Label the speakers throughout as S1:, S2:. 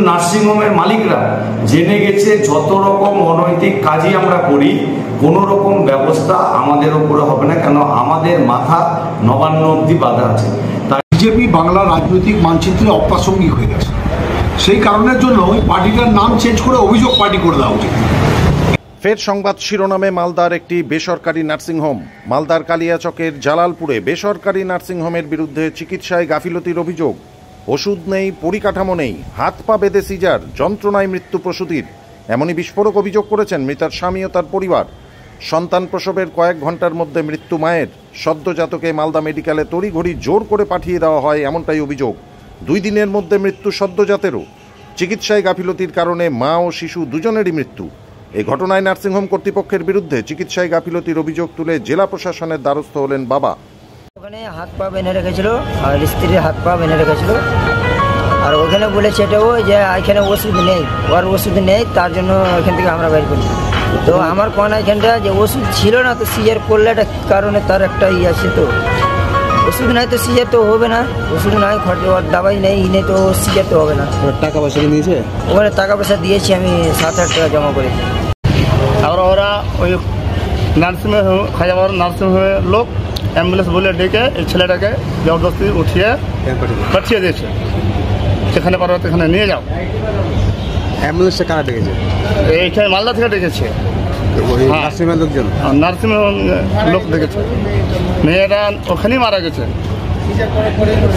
S1: নার্সিংহোমের মালিকরা জেনে গেছে যত রকম অনৈতিক কাজই আমরা করি কোনো রকম ব্যবস্থা আমাদের উপরে হবে না, কেন আমাদের মাথা নবান্ন অবধি বাধা আছে। তাই
S2: বিজেপি বাংলা রাজনৈতিক মানচিত্রে অপ্রাসঙ্গিক হয়ে গেছে। সেই কারণের জন্য ওই পার্টিটার নাম চেঞ্জ করে অভিযোগ পার্টি করে দেওয়া উচিত।
S3: ফের সংবাদ শিরোনামে মালদার একটি বেসরকারি নার্সিংহোম। মালদার কালিয়াচকের জালালপুরে বেসরকারি নার্সিংহোমের বিরুদ্ধে চিকিৎসায় গাফিলতির অভিযোগ। ওষুধ নেই, পরিকাঠামো নেই, হাত পা বেঁধে সিজার, যন্ত্রণায় মৃত্যু প্রসূতির, এমনই বিস্ফোরক অভিযোগ করেছেন মৃতার স্বামী ও তার পরিবার। সন্তান প্রসবের কয়েক ঘন্টার মধ্যে মৃত্যু মায়ের। সদ্যজাতকে মালদা মেডিকেলে তড়িঘড়ি জোর করে পাঠিয়ে দেওয়া হয়, এমনটাই অভিযোগ। 2 দিনের মধ্যে মৃত্যু সদ্যজাতেরও। চিকিৎসায় গাফিলতির কারণে মা ও শিশু দুজনেরই মৃত্যু। এই ঘটনায় নার্সিংহোম কর্তৃপক্ষের বিরুদ্ধে চিকিৎসায় গাফিলতির অভিযোগ তুলে জেলা প্রশাসনের দ্বারস্থ হলেন বাবা।
S4: ওখানে হাত পা বেঁধে রেখেছিল আর স্ত্রীর হাত পা বেঁধে রেখেছিল, আর ওখানে বলেছে এটাও যে এখানে ওষুধ নেই, ওর ওষুধ নেই, তার জন্য এখান থেকে আমরা বের করি। তো আমার কোন এখানটা যে ওষুধ ছিল না, তো সিজার করলে একটা কারণে তার একটা ইয়ে আছে, তো ওষুধ নাই তো সিজার তো হবে না, ওষুধ নাই, ওর দাবাই নেই, নেই তো সিজার তো হবে না।
S5: টাকা পয়সা নিয়েছে?
S4: ওখানে টাকা পয়সা দিয়েছি আমি 7-8 টাকা জমা করে।
S6: আর ওরা ওই নার্সিংহোমে খাজাবাড় নার্সিংহোমের লোক অ্যাম্বুলেন্স বলে ডেকে এই ছেলেটাকে জবরদস্তি উঠিয়ে পাঠিয়ে দিয়েছে, সেখানে পারো এখানে নিয়ে যাও।
S5: অ্যাম্বুলেন্সটা কারা ডেকেছে?
S6: এইখানে মালদা থেকে ডেকেছে,
S5: নার্সিংহোমের লোকজন,
S6: নার্সিংহোম লোক ডেকেছে। মেয়েরা ওখানেই মারা গেছে,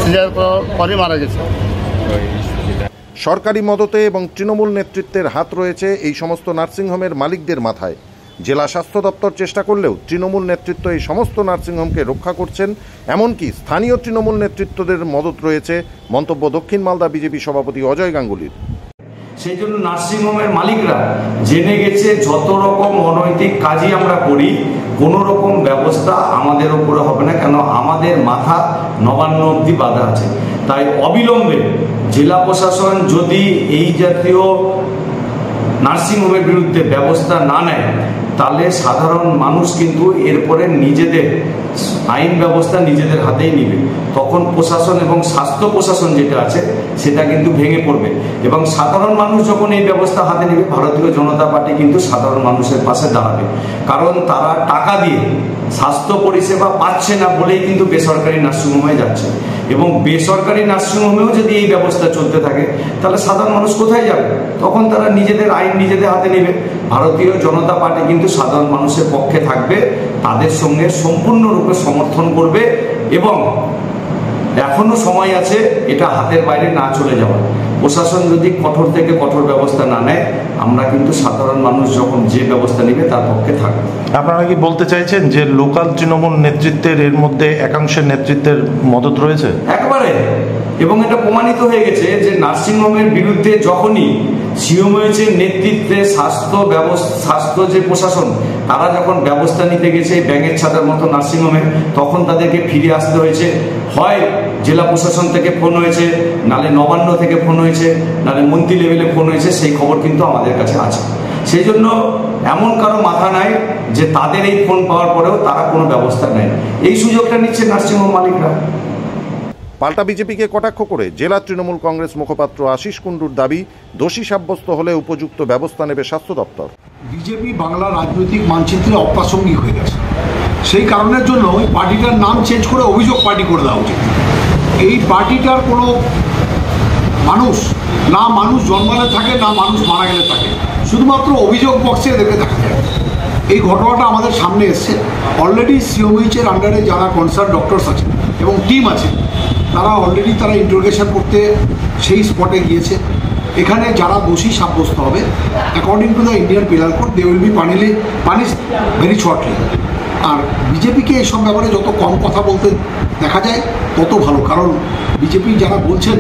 S6: সিজার পরই মারা গেছে।
S3: সরকারি মদতে এবং তৃণমূল নেতৃত্বের হাত রয়েছে এই সমস্ত নার্সিংহোমের মালিকদের মাথায়। জেলা স্বাস্থ্য দপ্তর চেষ্টা করলেও তৃণমূল নেতৃত্ব এই সমস্ত নার্সিংহোমকে রক্ষা করছেন, এমনকি স্থানীয় তৃণমূল নেতৃত্বদের মদত রয়েছে, মন্তব্য দক্ষিণ মালদা বিজেপি সভাপতি অজয় গাঙ্গুলির।
S1: সেই জন্য নার্সিংহোমের মালিকরা জেনে গেছে যত রকম অনৈতিক কাজই আমরা করি কোনো রকম ব্যবস্থা আমাদের উপরে হবে না, কেন আমাদের মাথা নবান্ন অবধি বাধা আছে। তাই অবিলম্বে জেলা প্রশাসন যদি এই জাতীয় নার্সিংহোমের বিরুদ্ধে ব্যবস্থা না নেয়, তাহলে সাধারণ মানুষ কিন্তু এরপরে নিজেদের আইন ব্যবস্থা নিজেদের হাতেই নেবে। তখন প্রশাসন এবং স্বাস্থ্য প্রশাসন যেটা আছে সেটা কিন্তু ভেঙে পড়বে, এবং সাধারণ মানুষ যখন এই ব্যবস্থা হাতে নেবে, ভারতীয় জনতা পার্টি কিন্তু সাধারণ মানুষের পাশে দাঁড়াবে। কারণ তারা টাকা দিয়ে স্বাস্থ্য পরিষেবা পাচ্ছে না বলেই কিন্তু বেসরকারি নার্সিংহোমে যাচ্ছে, এবং বেসরকারি নার্সিংহোমেও যদি এই ব্যবস্থা চলতে থাকে তাহলে সাধারণ মানুষ কোথায় যাবে? তখন তারা নিজেদের আইন নিজেদের হাতে নেবে। ভারতীয় জনতা পার্টি কিন্তু সাধারণ মানুষের পক্ষে থাকবে, তাদের সঙ্গে সম্পূর্ণরূপে সমর্থন করবে, এবং এখনো সময় আছে এটা হাতের বাইরে না চলে যাওয়ার। প্রশাসন যদি কঠোর থেকে কঠোর ব্যবস্থা না নেয়, আমরা কিন্তু সাধারণ মানুষ যখন যে ব্যবস্থা নেবে তার পক্ষে থাকবে।
S7: আপনারা কি বলতে চাইছেন যে লোকাল তৃণমূল নেতৃত্বের এর মধ্যে একাংশের নেতৃত্বের মদত রয়েছে?
S1: একবারে, এবং এটা প্রমাণিত হয়ে গেছে যে নার্সিংহোমের বিরুদ্ধে যখনই সিএমএইচের নেতৃত্বে স্বাস্থ্য যে প্রশাসন তারা যখন ব্যবস্থা নিতে গেছে ব্যাঙের ছাতার মতো নার্সিংহোমে, তখন তাদেরকে ফিরে আসতে হয়েছে। হয় জেলা প্রশাসন থেকে ফোন হয়েছে, নালে নবান্ন থেকে ফোন হয়েছে, নালে মন্ত্রী লেভেলে ফোন হয়েছে, সেই খবর কিন্তু আমাদের কাছে আছে। সেই জন্য এমন কারো মাথা নাই যে তাদের এই ফোন পাওয়ার পরেও তারা কোনো ব্যবস্থা নেয়। এই সুযোগটা নিচ্ছে নার্সিংহোম মালিকরা।
S3: পাল্টা বিজেপিকে কটাক্ষ করে জেলা তৃণমূল কংগ্রেস মুখপাত্র আশিস কুণ্ডুর দাবি, দোষী সাব্যস্ত হলে উপযুক্ত ব্যবস্থা নেবে স্বাস্থ্য দপ্তর।
S2: বিজেপি বাংলা রাজনৈতিক মানচিত্রে অপ্রাসঙ্গিক হয়ে গেছে। সেই কারণের জন্য ওই পার্টিটার নাম চেঞ্জ করে অভিযোগ পার্টি করে দেওয়া উচিত। এই পার্টিটার কোনো মানুষ না মানুষ জন্মালে থাকে, না মানুষ মারা গেলে থাকে, শুধুমাত্র অভিযোগ বক্সে এদেরকে দেখা যায়। এই ঘটনাটা আমাদের সামনে এসছে। অলরেডি সিওএইচের আন্ডারে যারা কনসার্ন ডক্টরস আছে এবং টিম আছে, তারা অলরেডি ইন্টারোগেশন করতে সেই স্পটে গিয়েছে। এখানে যারা দোষী সাব্যস্ত হবে, according to the Indian penal code, they will be punished very shortly. আর বিজেপিকে এসব ব্যাপারে যত কম কথা বলতে দেখা যায় তত ভালো, কারণ বিজেপি যারা বলছেন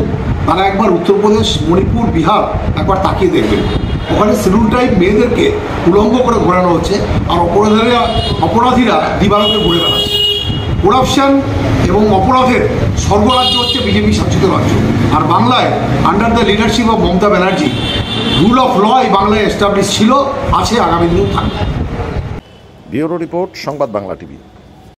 S2: তারা একবার উত্তরপ্রদেশ, মণিপুর, বিহার একবার তাকিয়ে দেখবেন। ওখানে শিডিউল ট্রাইব মেয়েদেরকে উলঙ্গ করে ঘোরানো হচ্ছে, আর অপরাধীরা দিবালোকে ঘুরে বেড়াচ্ছে। করাপশন এবং অপরাধের স্বর্গরাজ্য হচ্ছে বিজেপি শাসিত রাজ্য। আর বাংলায় under the leadership of Mamata Banerjee rule of law এই বাংলায় এস্টাবলিশ ছিল, আছে, আগামী দিনেও থাকবে।
S3: ব্যুরো রিপোর্ট, সংবাদ বাংলা টিভি।